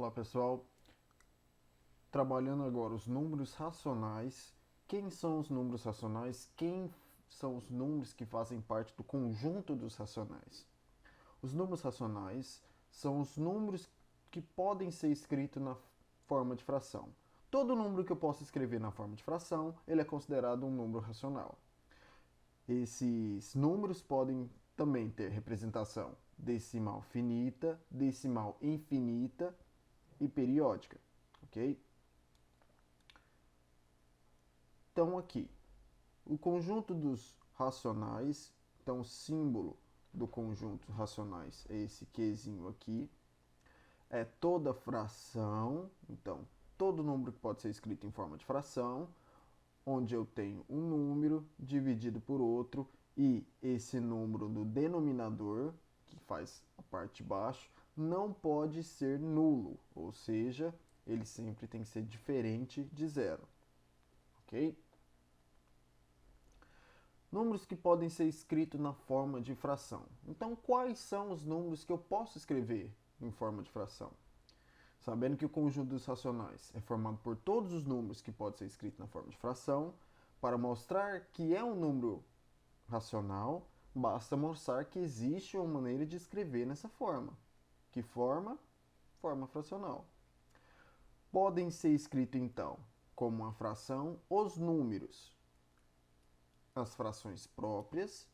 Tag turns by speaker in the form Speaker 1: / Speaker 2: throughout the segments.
Speaker 1: Olá pessoal, trabalhando agora os números racionais. Quem são os números racionais? Quem são os números que fazem parte do conjunto dos racionais? Os números racionais são os números que podem ser escritos na forma de fração. Todo número que eu posso escrever na forma de fração, ele é considerado um número racional. Esses números podem também ter representação decimal finita, decimal infinita e periódica, ok? Então aqui, o conjunto dos racionais, então o símbolo do conjunto racionais é esse Qzinho aqui, é toda fração, então todo número que pode ser escrito em forma de fração, onde eu tenho um número dividido por outro e esse número no denominador, que faz a parte de baixo, não pode ser nulo, ou seja, ele sempre tem que ser diferente de zero, ok? Números que podem ser escritos na forma de fração. Então, quais são os números que eu posso escrever em forma de fração? Sabendo que o conjunto dos racionais é formado por todos os números que podem ser escritos na forma de fração, para mostrar que é um número racional, basta mostrar que existe uma maneira de escrever nessa forma. Que forma? Forma fracional. Podem ser escritos, então, como uma fração os números, as frações próprias.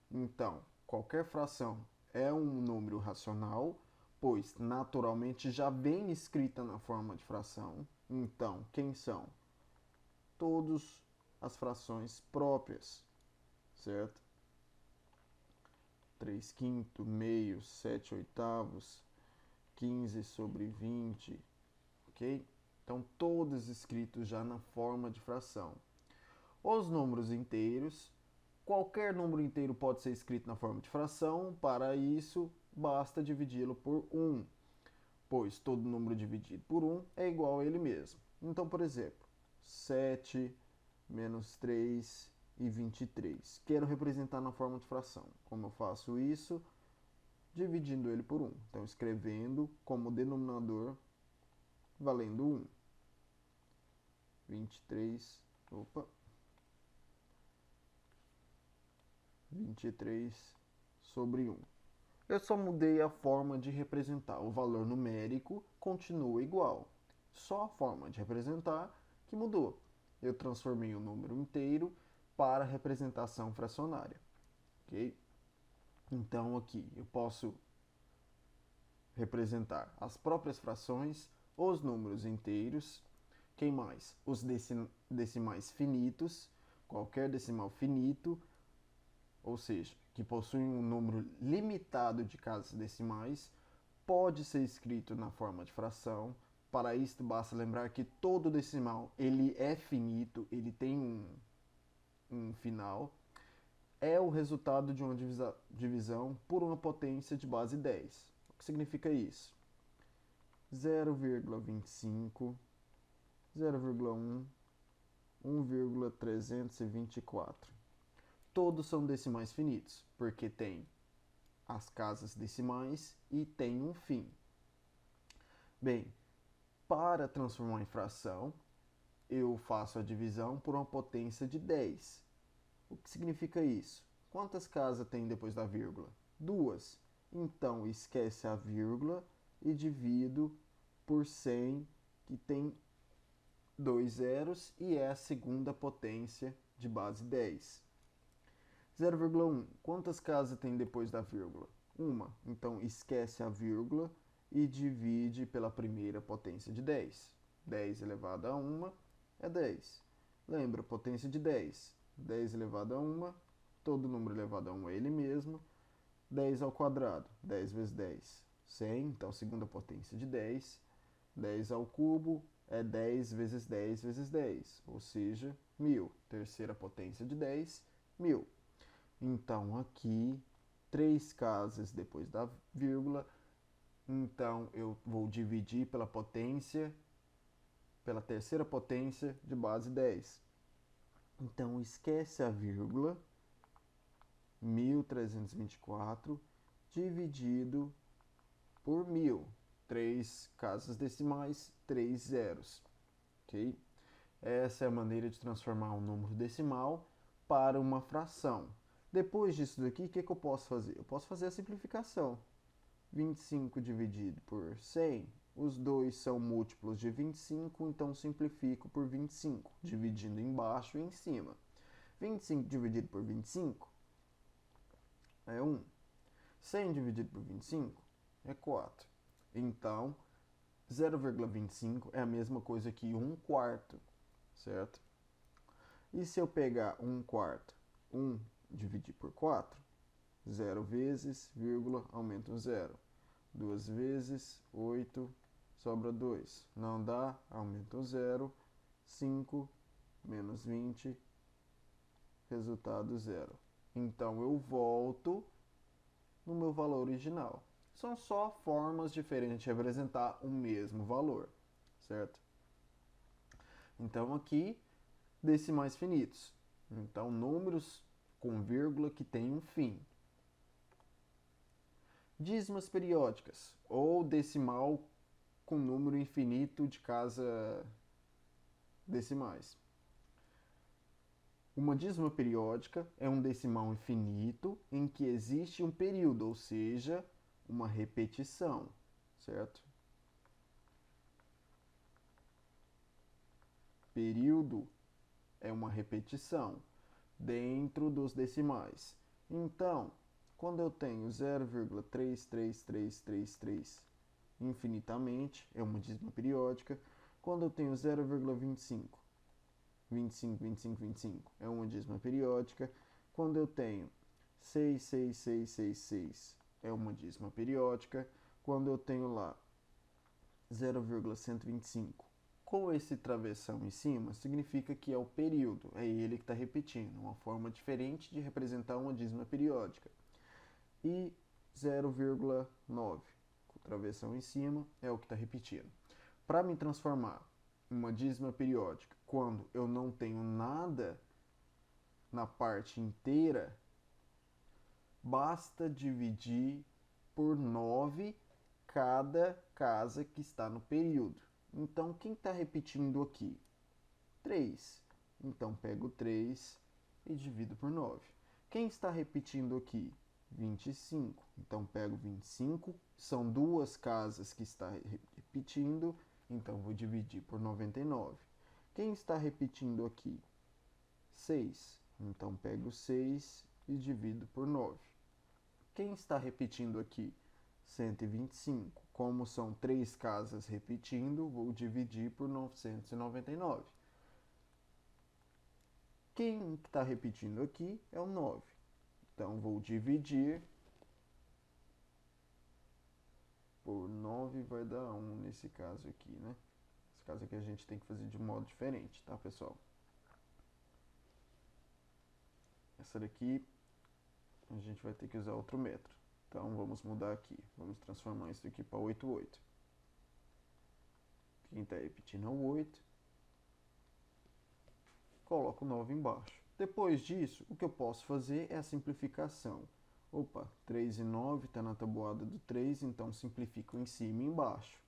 Speaker 1: Então, qualquer fração é um número racional, pois naturalmente já vem escrita na forma de fração. Então, quem são? Todas as frações próprias, certo? 3 quintos, meio, 7 oitavos, 15 sobre 20, ok? Então, todos escritos já na forma de fração. Os números inteiros, qualquer número inteiro pode ser escrito na forma de fração, para isso basta dividi-lo por 1, pois todo número dividido por 1 é igual a ele mesmo. Então, por exemplo, 7 menos 3 e 23. Quero representar na forma de fração. Como eu faço isso? Dividindo ele por 1. Então, escrevendo como denominador valendo 1. 23, opa, 23 sobre 1. Eu só mudei a forma de representar. O valor numérico continua igual. Só a forma de representar que mudou. Eu transformei o número inteiro para representação fracionária. Ok? Então aqui eu posso representar as próprias frações, os números inteiros, quem mais? Os decimais finitos, qualquer decimal finito, ou seja, que possui um número limitado de casas decimais, pode ser escrito na forma de fração. Para isso, basta lembrar que todo decimal ele é finito, ele tem um final. É o resultado de uma divisão por uma potência de base 10. O que significa isso? 0,25, 0,1, 1,324. Todos são decimais finitos, porque tem as casas decimais e tem um fim. Bem, para transformar em fração, eu faço a divisão por uma potência de 10. O que significa isso? Quantas casas tem depois da vírgula? 2. Então, esquece a vírgula e divido por 100, que tem 2 zeros e é a segunda potência de base 10. 0,1. Quantas casas tem depois da vírgula? Uma. Então, esquece a vírgula e divide pela primeira potência de 10. 10 elevado a 1 é 10. Lembra, potência de 10. 10 elevado a 1, todo número elevado a 1 é ele mesmo. 10 ao quadrado, 10 vezes 10, 100. Então, segunda potência de 10. 10 ao cubo é 10 vezes 10 vezes 10, ou seja, 1000. Terceira potência de 10, 1000. Então, aqui, 3 casas depois da vírgula. Então, eu vou dividir pela potência, pela terceira potência de base 10. Então, esquece a vírgula, 1324 dividido por 1000. 3 casas decimais, 3 zeros, ok? Essa é a maneira de transformar um número decimal para uma fração. Depois disso daqui, o que eu posso fazer? Eu posso fazer a simplificação. 25 dividido por 100, os dois são múltiplos de 25, então simplifico por 25, dividindo embaixo e em cima. 25 dividido por 25 é 1. 100 dividido por 25 é 4. Então, 0,25 é a mesma coisa que 1 quarto, certo? E se eu pegar 1 quarto, 1 dividir por 4, 0 vezes, vírgula, aumenta um 0. 2 vezes, 8, sobra 2. Não dá, aumenta um 0. 5 menos 20, resultado 0. Então, eu volto no meu valor original. São só formas diferentes de representar o mesmo valor, certo? Então, aqui, decimais finitos. Então, números com vírgula que têm um fim. Dízimas periódicas, ou decimal com número infinito de casa decimais. Uma dízima periódica é um decimal infinito em que existe um período, ou seja, uma repetição, certo? Período é uma repetição dentro dos decimais. Então, quando eu tenho 0,33333 infinitamente, é uma dízima periódica. Quando eu tenho 0,25, 25, 25, 25, é uma dízima periódica. Quando eu tenho 66666, é uma dízima periódica. Quando eu tenho lá 0,125 com esse travessão em cima, significa que é o período, é ele que está repetindo, uma forma diferente de representar uma dízima periódica. E 0,9 com travessão em cima é o que está repetindo. Para me transformar em uma dízima periódica quando eu não tenho nada na parte inteira, basta dividir por 9 cada casa que está no período. Então, quem está repetindo aqui? 3. Então, pego 3 e divido por 9. Quem está repetindo aqui? 25. Então, pego 25. São duas casas que está repetindo, então vou dividir por 99. Quem está repetindo aqui? 6. Então, pego 6 e divido por 9. Quem está repetindo aqui? 125. Como são 3 casas repetindo, vou dividir por 999. Quem está repetindo aqui é o 9. Então, vou dividir por 9, vai dar 1 nesse caso aqui, né? Nesse caso aqui a gente tem que fazer de modo diferente, tá, pessoal? Essa daqui a gente vai ter que usar outro método. Então, vamos mudar aqui. Vamos transformar isso aqui para 88. Quem está repetindo é o 8. Coloco o 9 embaixo. Depois disso, o que eu posso fazer é a simplificação. Opa, 3 e 9 está na tabuada do 3, então simplifico em cima e embaixo,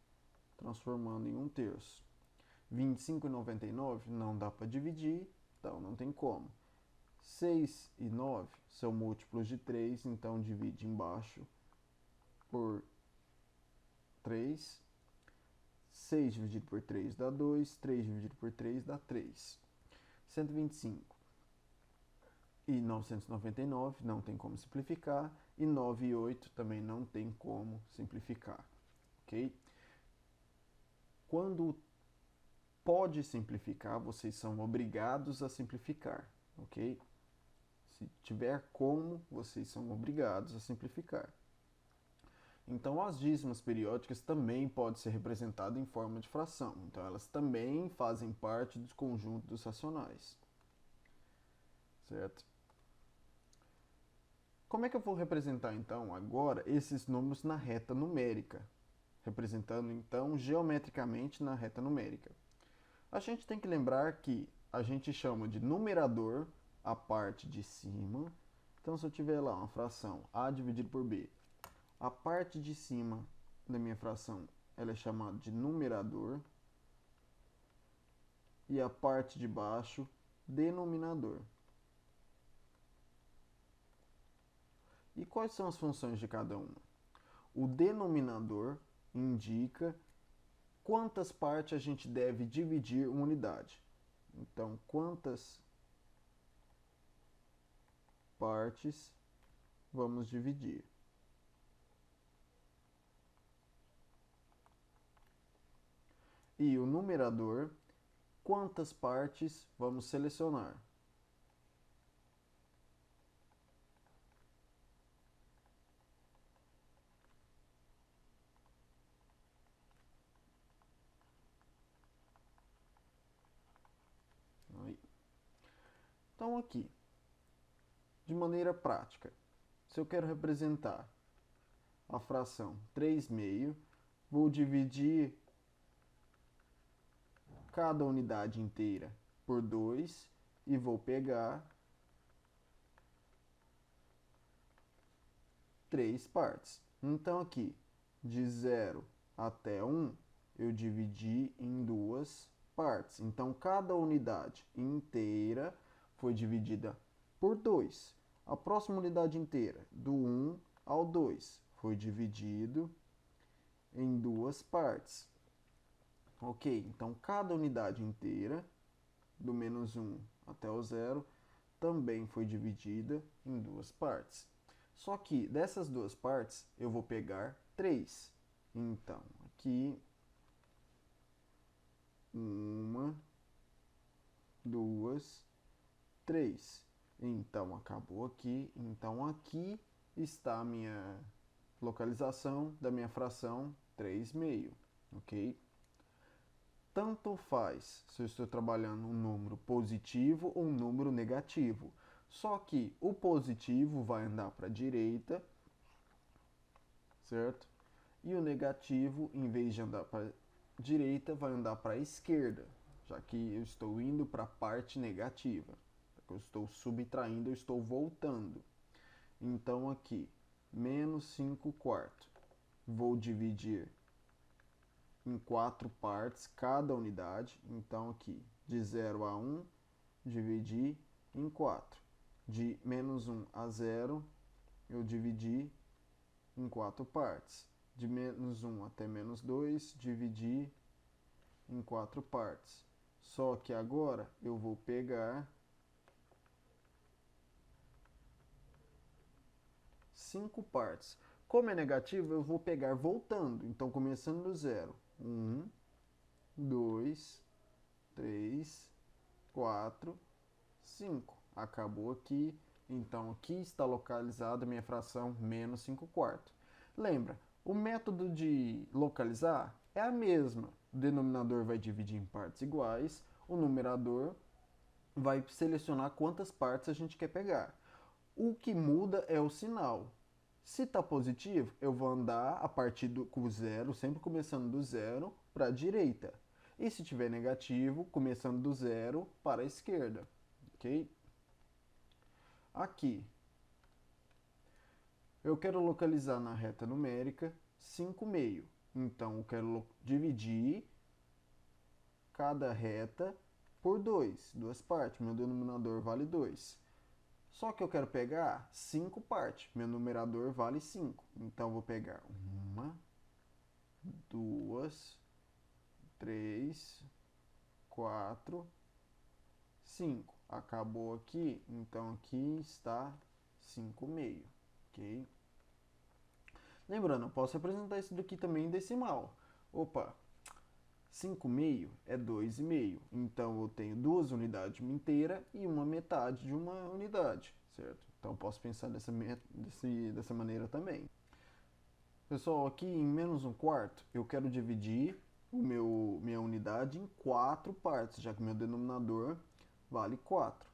Speaker 1: transformando em 1/3. 25 e 99 não dá para dividir, então não tem como. 6 e 9 são múltiplos de 3, então divide embaixo por 3. 6 dividido por 3 dá 2, 3 dividido por 3 dá 3. 125 e 999 não tem como simplificar, e 9 e 8 também não tem como simplificar, ok? Quando pode simplificar, vocês são obrigados a simplificar, ok? Se tiver como, vocês são obrigados a simplificar. Então, as dízimas periódicas também podem ser representadas em forma de fração. Então, elas também fazem parte do conjunto dos racionais. Certo? Como é que eu vou representar, então, agora esses números na reta numérica? Representando, então, geometricamente na reta numérica. A gente tem que lembrar que a gente chama de numerador a parte de cima. Então, se eu tiver lá uma fração A dividido por B, a parte de cima da minha fração ela é chamada de numerador, e a parte de baixo, denominador. E quais são as funções de cada uma? O denominador indica quantas partes a gente deve dividir uma unidade. Então, quantas partes vamos dividir? E o numerador, quantas partes vamos selecionar? Aí. Então, aqui, de maneira prática, se eu quero representar a fração 3/2, vou dividir cada unidade inteira por 2 e vou pegar 3 partes. Então, aqui, de 0 até 1, eu dividi em 2 partes. Então, cada unidade inteira foi dividida por 2. A próxima unidade inteira, do 1 ao 2, foi dividido em 2 partes. Ok, então cada unidade inteira, do -1 até o 0, também foi dividida em 2 partes. Só que dessas 2 partes eu vou pegar 3. Então, aqui, 1, 2, 3. Então, acabou aqui. Então, aqui está a minha localização da minha fração 3/2, ok? Tanto faz se eu estou trabalhando um número positivo ou um número negativo. Só que o positivo vai andar para a direita, certo? E o negativo, em vez de andar para a direita, vai andar para a esquerda, já que eu estou indo para a parte negativa. Eu estou subtraindo, eu estou voltando. Então aqui, -5/4. Vou dividir em 4 partes cada unidade. Então aqui, de 0 a 1, dividi em 4. De -1 a 0, eu dividi em 4 partes. De -1 até -2, dividi em 4 partes. Só que agora eu vou pegar 5 partes. Como é negativo, eu vou pegar voltando. Então, começando do 0. 1, 2, 3, 4, 5. Acabou aqui. Então, aqui está localizada a minha fração -5/4. Lembra, o método de localizar é a mesma. O denominador vai dividir em partes iguais. O numerador vai selecionar quantas partes a gente quer pegar. O que muda é o sinal. Se está positivo, eu vou andar a partir do zero, sempre começando do 0 para a direita. E se tiver negativo, começando do 0 para a esquerda. Ok? Aqui, eu quero localizar na reta numérica 5/2. Então, eu quero dividir cada reta por 2, duas partes. Meu denominador vale 2. Só que eu quero pegar 5 partes. Meu numerador vale 5. Então, eu vou pegar 1, 2, 3, 4, 5. Acabou aqui. Então, aqui está 5/2. Ok? Lembrando, eu posso representar isso daqui também em decimal. Opa, 5/2 é 2,5. Então, eu tenho 2 unidades de uma inteira e uma metade de uma unidade, certo? Então, eu posso pensar dessa maneira também. Pessoal, aqui em -1/4, eu quero dividir minha unidade em 4 partes, já que meu denominador vale 4.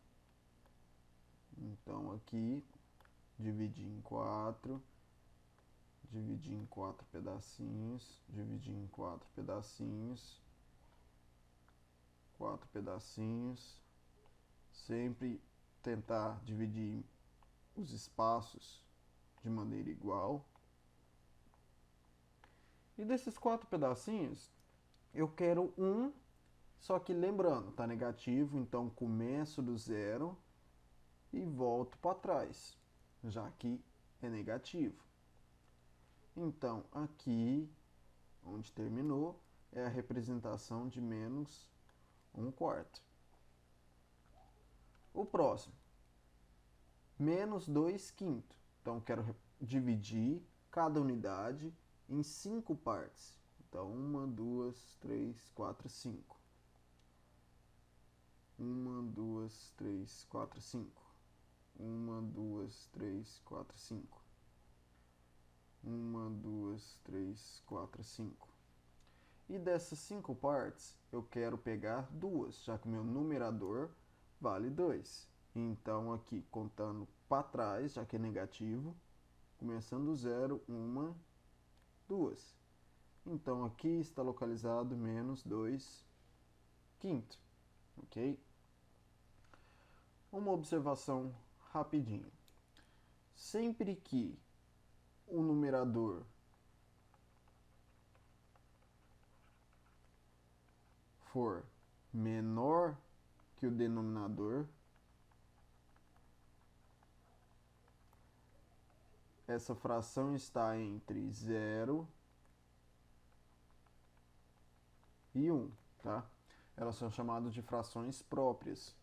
Speaker 1: Então, aqui, dividir em 4, dividir em 4 pedacinhos, dividir em 4 pedacinhos, 4 pedacinhos, sempre tentar dividir os espaços de maneira igual. E desses 4 pedacinhos, eu quero um, só que lembrando, tá negativo, então começo do zero e volto para trás, já que é negativo. Então, aqui, onde terminou, é a representação de menos 1/4. O próximo, menos 2/5. Então, quero dividir cada unidade em 5 partes. Então, 1, 2, 3, 4, 5. 1, 2, 3, 4, 5. 1, 2, 3, 4, 5. 1, 2, 3, 4, 5. E dessas 5 partes, eu quero pegar 2, já que o meu numerador vale 2. Então, aqui, contando para trás, já que é negativo, começando do zero, 1, 2. Então, aqui está localizado menos 2/5, ok? Uma observação rapidinho. Sempre que o numerador for menor que o denominador, essa fração está entre 0 e 1, tá? Elas são chamadas de frações próprias,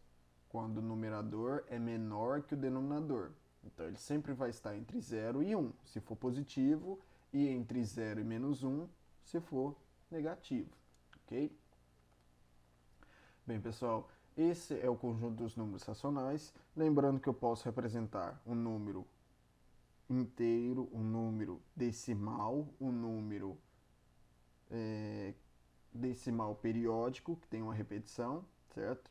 Speaker 1: quando o numerador é menor que o denominador. Então, ele sempre vai estar entre 0 e 1, se for positivo, e entre 0 e menos 1, se for negativo, ok? Bem, pessoal, esse é o conjunto dos números racionais. Lembrando que eu posso representar um número inteiro, um número decimal, um número decimal periódico, que tem uma repetição, certo?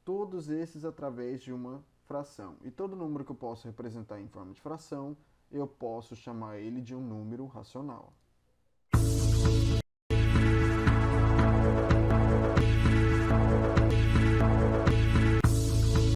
Speaker 1: Todos esses através de uma fração. E todo número que eu posso representar em forma de fração, eu posso chamar ele de um número racional.